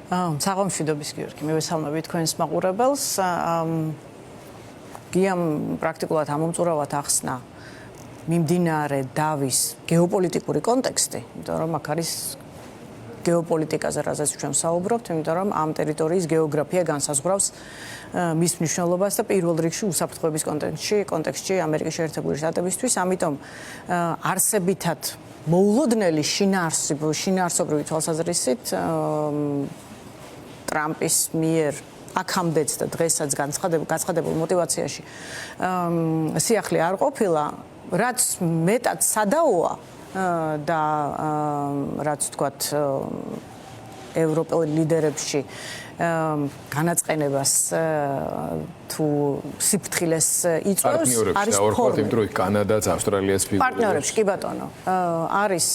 საღამოშვიდობის გიორგი, მივესალმები თქვენს მაყურებელს. გიამ პრაქტიკულად ამომწურავად ახსნა მიმდინარე დავის გეოპოლიტიკური კონტექსტი, იმიტომ რომ აქ არის გეოპოლიტიკაზე, რაზეც ჩვენ საუბრობთ, იმიტომ რომ ამ ტერიტორიის გეოგრაფია განსაზღვრავს მის მნიშვნელობას და პირველ რიგში უსაფრთხოების კონტექსტში ამერიკის შეერთებული შტატებისთვის, ამიტომ არსებითად მოულოდნელი შინაარსობრივი თვალსაზრისით ტრამპის მიერ აქამდეც და დღესაც გაცხადებულ მოტივაციაში სიახლე არ ყოფილა, რაც მეტად სადაოა და რაც თქვათ ევროპელ ლიდერებში განაწყენებას თუ სიფრთხილეს იწვევს არის ფორმები. კანადაც, ავსტრალიაც პარტნიორებში, კი ბატონო, არის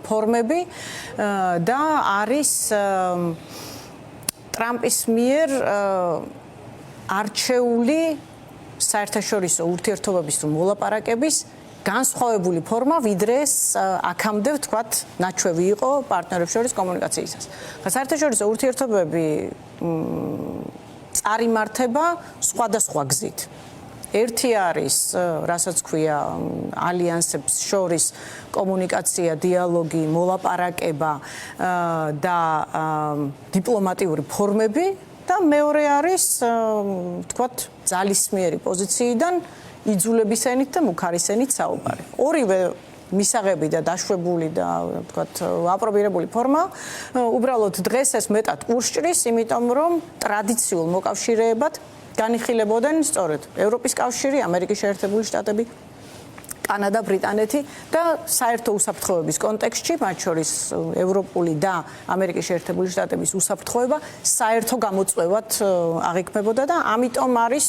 ფორმები და არის ტრამპის მიერ არჩეული საერთაშორისო ურთიერთობების თუ მოლაპარაკების განსხვავებული ფორმა, ვიდრე აქამდე ვთქვათ, ნაჩვევი იყო პარტნიორებს შორის კომუნიკაციისას. საერთაშორისო ურთიერთობები წარიმართება სხვადასხვა გზით. ერთი არის, რასაც ქვია, ალიანსებს შორის კომუნიკაცია, დიალოგი, მოლაპარაკება და დიპლომატიური ფორმები და მეორე არის, ვთქვათ, ძალისმიერი პოზიციიდან იძულებისენით და მუქარისენით საუბარი. ორივე მისაღები და დაშვებული და ვთქვათ, აპრობირებული ფორმა უბრალოდ დღეს ეს მეტად ურსჭრის, იმიტომ რომ ტრადიციულ მოკავშირეებად განიხილებოდნენ სწორედ ევროპის კავშირი, ამერიკის შეერთებული შტატები, კანადა, ბრიტანეთი და საერთო უსაფრთხოების კონტექსტში, მათ შორის ევროპული და ამერიკის შეერთებული შტატების უსაფრთხოება საერთო გამოწვევად აღიქმებოდა და ამიტომ არის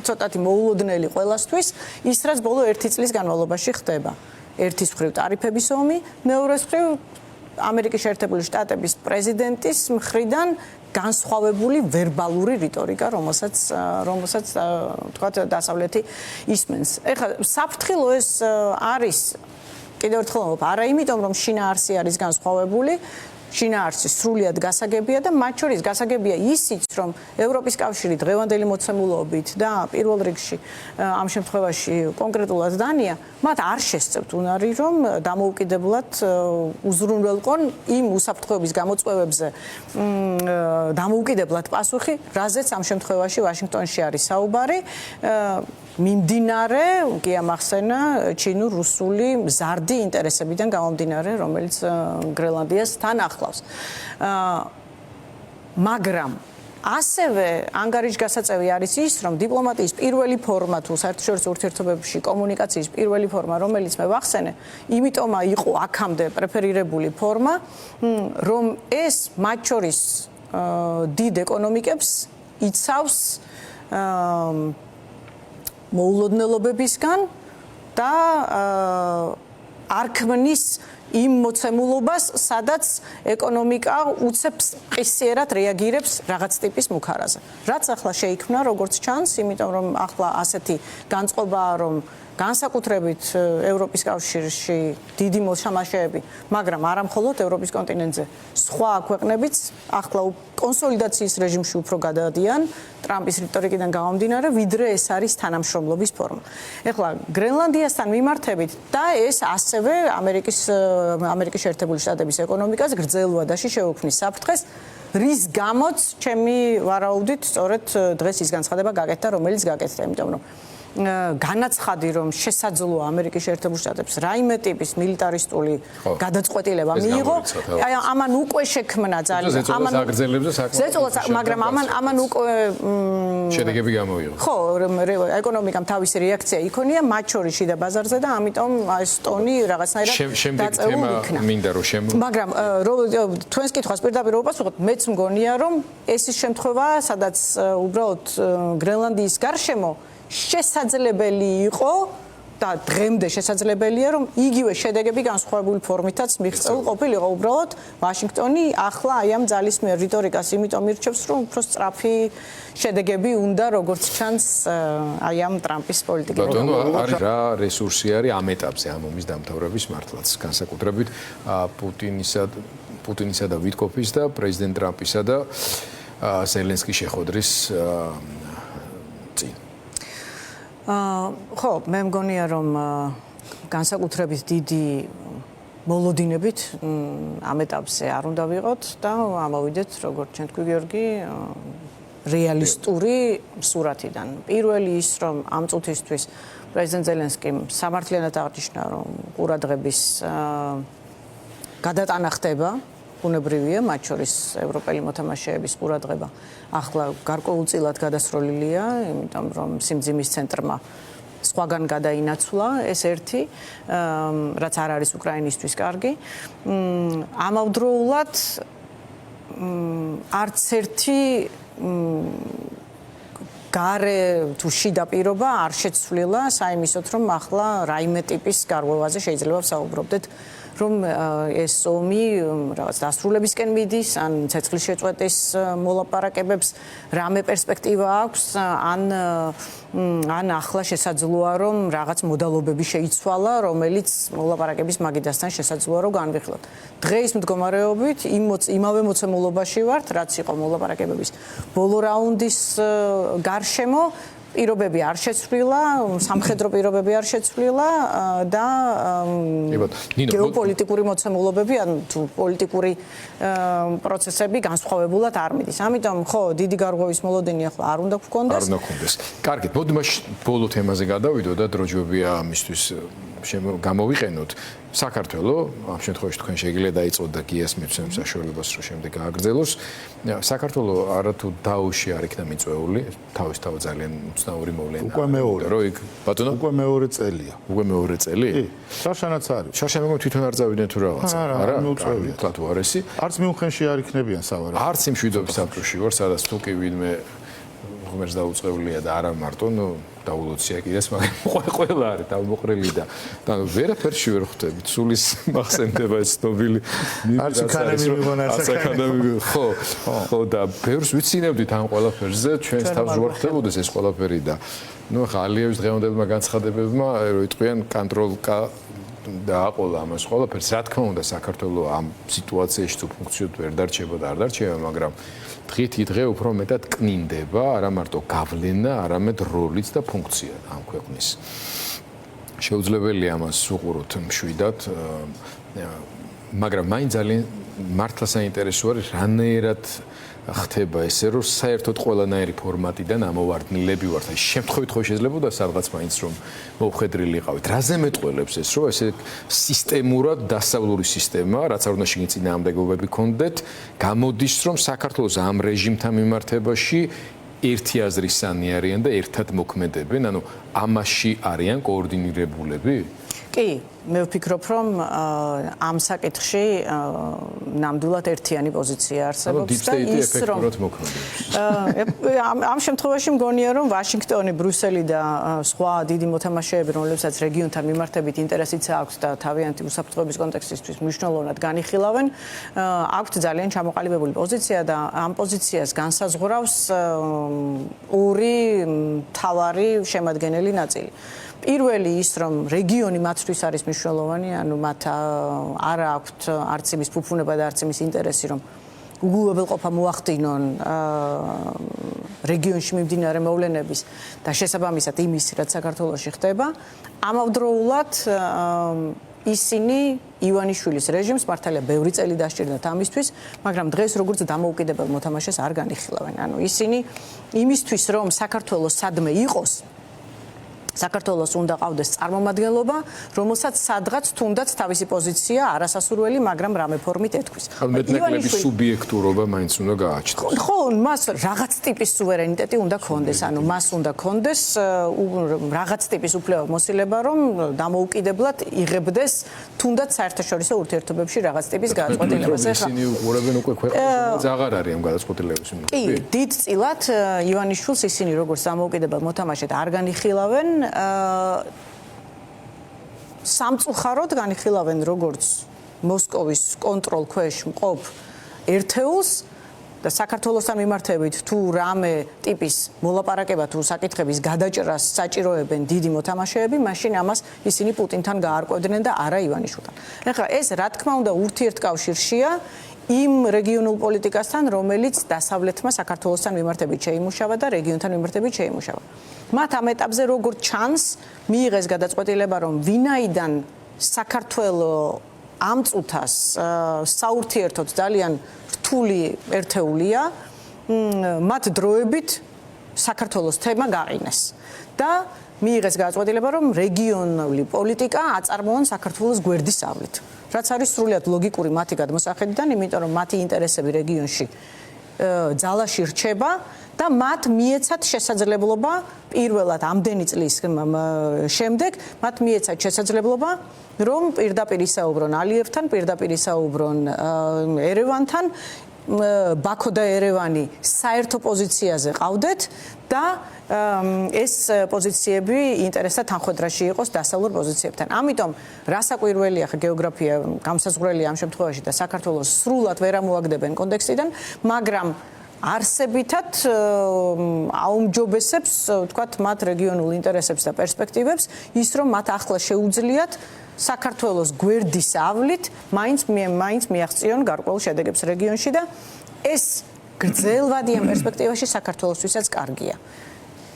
ცოტათი მოულოდნელი ყველასთვის ის, რაც ბოლო 1 წლის განმავლობაში ხდება. ერთის მხრივ ტარიფების ომი, მეორეს მხრივ ამერიკის შეერთებული შტატების პრეზიდენტის მხრიდან განსხვავებული ვერბალური რიტორიკა, რომელსაც თქვათ დასავლეთი ისმენს. ეხლა საფრთხილო ეს არის კიდევ ერთხელ ვამბობ, არა იმიტომ რომ შინაარსი არის განსხვავებული, შინაარსი სრულიად გასაგებია და მათ შორის გასაგებია ისიც, რომ ევროპის კავშირი დღევანდელი მოცემულობით და პირველ რიგში ამ შემთხვევაში კონკრეტულად დანია, მათ არ შესწევთ უნარი, რომ დამოუკიდებლად უზრუნველყონ იმ უსაფრთხოების გამოწვევებზე დამოუკიდებლად პასუხი, რაზეც ამ შემთხვევაში ვაშინგტონში არის საუბარი. მიმდინარე, კი ამახსენა, ჩინურ-რუსული მზარდი ინტერესებიდან გამომდინარე, რომელიც გრენლანდიას თან ახლავს. მაგრამ ასევე ანგარიშგასაწევი არის ის, რომ დიპლომატიის პირველი ფორმა თუ საერთაშორისო ურთიერთობებში კომუნიკაციის პირველი ფორმა, რომელიც მე ვახსენე, იმიტომა იყო აქამდე პრეფერირებული ფორმა, რომ ეს მათ შორის დიდ ეკონომიკებს იცავს მოულოდნელობებისგან და არ ქმნის იმ მოცემულობას, სადაც ეკონომიკა უცებ ყისიერად რეაგირებს რაღაც ტიპის მუქარაზე. რაც ახლა შეიქმნა, როგორც ჩანს, იმიტომ რომ ახლა ასეთი განწყობაა, რომ განსაკუთრებით ევროპის კავშირში დიდი მოშამაშეები, მაგრამ არა მხოლოდ ევროპის კონტინენტზე, სხვა ქვეყნებიც ახლა კონსოლიდაციის რეჟიმში უფრო გადადიან ტრამპის რიტორიკიდან გამომდინარე, ვიდრე ეს არის თანამშრომლობის ფორმა. ეხლა გრენლანდიასთან მიმართებით და ეს ასევე ამერიკის შეერთებული შტატების ეკონომიკას გრძელ ვადაში შეუქმნის საფრთხეს, რის გამოც ჩემი ვარაუდით სწორედ დღეს ის განცხადება გაკეთდა, რომელიც გაკეთდა, იმიტომ რომ განაცხადი, რომ შესაძლოა ამერიკის შეერთებულ შტატებს რაიმე ტიპის მილიტარისტული გადაწყვეტილება მიიღო, ამან უკვე შექმნა ძალიან მაგრამ ამან უკვე შედეგები გამოვიღო. ხო, ეკონომიკამ თავისი რეაქცია იქონია მათ შორის შიდა ბაზარზე და ამიტომ ეს ტონი რაღაცნაირად დაწეული იქნა. მაგრამ თქვენს კითხვას პირდაპირ უპასუხოთ, მეც მგონია, რომ ეს ის შემთხვევაა, სადაც უბრალოდ გრენლანდიის გარშემო შესაძლებელი იყო და დღემდე შესაძლებელია, რომ იგივე შედეგები განსხვავებული ფორმითაც მიღწეულ ყოფილიყო. უბრალოდ ვაშინგტონი ახლა აი ამ ძალისმიერ რიტორიკას იმიტომ ირჩევს, რომ უფრო სწრაფი შედეგები უნდა, როგორც ჩანს, აი ამ ტრამპის პოლიტიკით. ბატონო, არის რა რესურსი არის ამ ეტაპზე ამ ომის დამთავრების მართლაც, განსაკუთრებით პუტინისა და ვიტკოფის და პრეზიდენტ ტრამპისა და ზელენსკის შეხვედრის წინ. ხო, მე მგონია რომ განსაკუთრებით დიდი მოლოდინებით ამ ეტაპზე არ უნდა ვიყოთ და ამოვიდეთ როგორც ჩვენ თქვი გიორგი რეალისტური სურათიდან. პირველი ის რომ ამ წუთისთვის პრეზიდენტ ზელენსკიმ სამართლიანად აღნიშნა რომ ყურადღების გადატანა ხდება, ბუნებრივია, მათ შორის ევროპელი მოთამაშეების ყურადღება ახლა გარკვეულწილად გადასროლილია, იმიტომ რომ სიმძიმის ცენტრმა სხვაგან გადაინაცვლა ეს ერთი, რაც არ არის უკრაინისთვის კარგი. ამავდროულად არც ერთი გარე თუ შიდა პირობა არ შეცვლილა საიმისოთ რომ ახლა რაიმე ტიპის გარღვევაზე შეიძლება ვსაუბრობდეთ რომ ეს ომი რაღაც დასრულებისკენ მიდის ან ცეცხლის შეწყვეტის მოლაპარაკებებს რამე პერსპექტივა აქვს ან ახლა შესაძლოა რომ რაღაც მოდალობები შეიცვალა რომელიც მოლაპარაკების მაგიდასთან შესაძლოა რომ განვიხილოთ. დღეს მდგომარეობით იმავე მოცემულობაში ვართ რაც იყო მოლაპარაკებების ბოლო რაუნდის გარშემო პირობები არ შეცვლილა, სამხედრო პირობები არ შეცვლილა და გეოპოლიტიკური მოცემულობები ან თუ პოლიტიკური პროცესები განსხვავებულად არ მიდის. ამიტომ ხო, დიდი გარღვევის მოლოდინი ახლა არ უნდა გქონდეს. არ უნდა გქონდეს. კარგით, მოდი მაშინ ბოლო თემაზე გადავიდო და დროჯობია ამისთვის გამოვიყენოთ. საქართველო, ამ შემთხვევაში თქვენ შეგიძლიათ დაიწყოთ და გიას მიცემ საშუალებას რომ შემდეგ გააგრძელოს. საქართველო არათუ დაუში არ იქნა მიწვეული, თავისთავად ძალიან უცნაური მოვლენა. უკვე მეორე. რომ იქ ბატონო? უკვე მეორე წელია. უკვე მეორე წელი? კი, შაშანაც არის. შაშანა მოგ თვითონ არ წავიდნენ თუ რაღაცა. არა, მიუწევია. თათო არესი. არც მიუნხენში არ იქნებიან სავარაუდოდ. არც იმ შვიდობის საბჭოში ვარ, სადაც თუ კი ვინმე ღმერთს დაუწყევლია და არა მარტო, დაულოცია კიდეს, მაგრამ ყველა არის დავმოყრილი და ვერაფერში ვერ ხვდებით. სულის მახსენდება ეს ცნობილი არც იქანები მიგონა, ხო და ბევრს ვიცინებდით ამ ყველაფერზე, ჩვენს თავს ვარ ხდებოდეს ეს ყველაფერი და ახლა ალიევის დღევანდელმა განცხადებებმა რო იტყვიან კონტროლკა დააყოლა ამას ყველაფერს. რა თქმა უნდა, საქართველოს ამ სიტუაციაში თუ ფუნქციოდ ვერ დარჩება და არ დარჩება, მაგრამ დღითი დღე უფრო მეტად კნინდება, არა მარტო გავლენა, არამედ როლიც და ფუნქცია ამ ქვეყნის. შეუძლებელია ამას უყუროთ მშვიდად, მაგრამ მაინც ძალიან მართლა საინტერესო არის რანაირად ხდება ესე რომ საერთოდ ყველანაირი ფორმატიდან ამოვარდნილები ვართ. აი შემთხვევით ხო შეიძლებოდა სადღაც მაინც რომ მოვხედრილიყავით. რაზე მეტყველებს ეს რომ ესე სისტემურად დასავლური სისტემა, რაც არ უნდა შეგინი წინააღმდეგობები გქონდეთ, გამოდის რომ საქართველოს ამ რეჟიმთან მიმართებაში ერთი აზრისანი არიან და ერთად მოქმედებენ, ანუ ამაში არიან კოორდინირებულები? კი, მე ვფიქრობ, რომ ამ საკითხში ნამდვილად ერთიანი პოზიცია არსებობს და ის რომ ამ შემთხვევაში მგონია რომ ვაშინგტონი, ბრიუსელი და სხვა დიდი მოთამაშეები, რომლებსაც რეგიონთან მიმართებით ინტერესიც აქვს და თავიანთი უსაფრთხოების კონტექსტისთვის მნიშვნელოვნად განიხილავენ, აქვთ ძალიან ჩამოყალიბებული პოზიცია და ამ პოზიციას განსაზღვრავს ორი მთავარი შემადგენელი ნაწილი. პირველი ის რომ რეგიონი მათთვის არის მნიშვნელოვანი, ანუ მათ არ აქვთ არც იმის ფუფუნება და არც იმის ინტერესი რომ უგულებელყოფა მოახდინონ რეგიონში მიმდინარე მოვლენების და შესაბამისად იმის რაც საქართველოში ხდება. ამავდროულად ისინი ივანიშვილის რეჟიმს მართალია ბევრი წელი დასჭირდათ ამისთვის, მაგრამ დღეს როგორც დამოუკიდებელ მოთამაშეს არ განიხილავენ. ანუ ისინი იმისთვის რომ საქართველოს სადმე იყოს საქართველოს უნდა ყავდეს წარმომადგენლობა, რომელსაც სადღაც თუნდაც თავისი პოზიცია არასასურველი, მაგრამ რამე ფორმით ეთქვის. მეტნეკლების სუბიექტურობა მაინც უნდა გააჩნდეს. ხო, მას რაღაც ტიპის სუვერენიტეტი უნდა ქონდეს, ანუ მას უნდა ქონდეს რაღაც ტიპის უფლებამოსილება, რომ დამოუკიდებლად იღებდეს თუნდაც საერთაშორისო ურთიერთობებში რაღაც ტიპის გადაწყვეტილებას. ისინი უყურებენ უკვე ქვეყანას, აღარ არის ამ გადაწყვეტილებების მიმართულებით. კი, დიდწილად ივანიშვილს ისინი როგორც დამოუკიდებელ მოთამაშედ არ განიხილავენ. სამწუხაროდ განიხილავენ როგორც მოსკოვის კონტროლ ქვეშ მყოფ ერთეულს და საქართველოსთან მიმართებით თუ რამე ტიპის მოლაპარაკება თუ საკითხების გადაჭრას საჭიროებენ დიდი მოთამაშეები, მაშინ ამას ისინი პუტინთან გაარკვევდნენ და არა ივანიშვილთან. ეხლა ეს რა თქმა უნდა ურთიერთკავშირშია იმ რეგიონულ პოლიტიკასთან, რომელიც დასავლეთმა საქართველოსთან მიმართებით შეიმუშავა და რეგიონთან მიმართებით შეიმუშავა. მათ ამ ეტაპზე როგორ ჩანს, მიიღეს გადაწყვეტილება, რომ ვინაიდან საქართველოს ამ წუთას საურთიერთოდ ძალიან რთული ერთეულია, მათ დროებით საქართველოს თემა გაყინეს და მიიღეს გადაწყვეტილება, რომ რეგიონული პოლიტიკა აწარმოონ საქართველოს გვერდისავლით. რაც არის სრულიად ლოგიკური მათი გადმოსახედიდან, იმიტომ რომ მათი ინტერესები რეგიონში ძალაში რჩება და მათ მიეცათ შესაძლებლობა პირველად ამდენი წლის შემდეგ მათ მიეცათ შესაძლებლობა რომ პირდაპირ ისაუბრონ ალიევთან, პირდაპირ ისაუბრონ ერევანთან, ბაქო და ერევანი საერთო პოზიციაზე ყავდეთ და ეს პოზიციები ინტერესთა თანხმედრაში იყოს დასავლურ პოზიციებთან. ამიტომ რასაკვირველია ხა გეოგრაფია გამსაზღვრელია ამ შემთხვევაში და საქართველოს სრულად ვერ ამოაგდებენ კონტექსტიდან, მაგრამ არსებითად აუმჯობესებს, ვთქვათ, მათ რეგიონულ ინტერესებს და პერსპექტივებს ის, რომ მათ ახლა შეუძლიათ საქართველოს გვერდის ავლით მაინც მიაღწიონ გარკვეულ შედეგებს რეგიონში და ეს გრძელვადი ამ პერსპექტივაში საქართველოსთვისაც კარგია.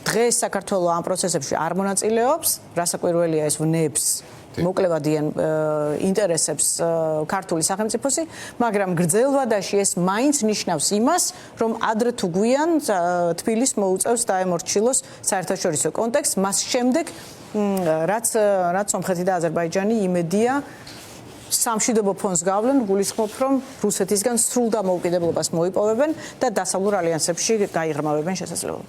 დღეს საქართველოს ამ პროცესებში არ მონაწილეობს, რასაკვირველია ეს ვნებს მოკლევადიან ინტერესებს ქართული სახელმწიფოსი, მაგრამ გრძელვადაში ეს მაინც ნიშნავს იმას, რომ ადრე თუ გვიან თბილისს მოუწევს დაემორჩილოს საერთაშორისო კონტექსტს, მას შემდეგ რაც სომხეთი და აზერბაიჯანი იმედია სამშვიდობო ფონს გავლენ, გულისხმობ, რომ რუსეთისგან სრულ დამოუკიდებლობას მოიპოვებენ და დასავლურ ალიანსებში გაიღრმავებენ შესაძლებლობა.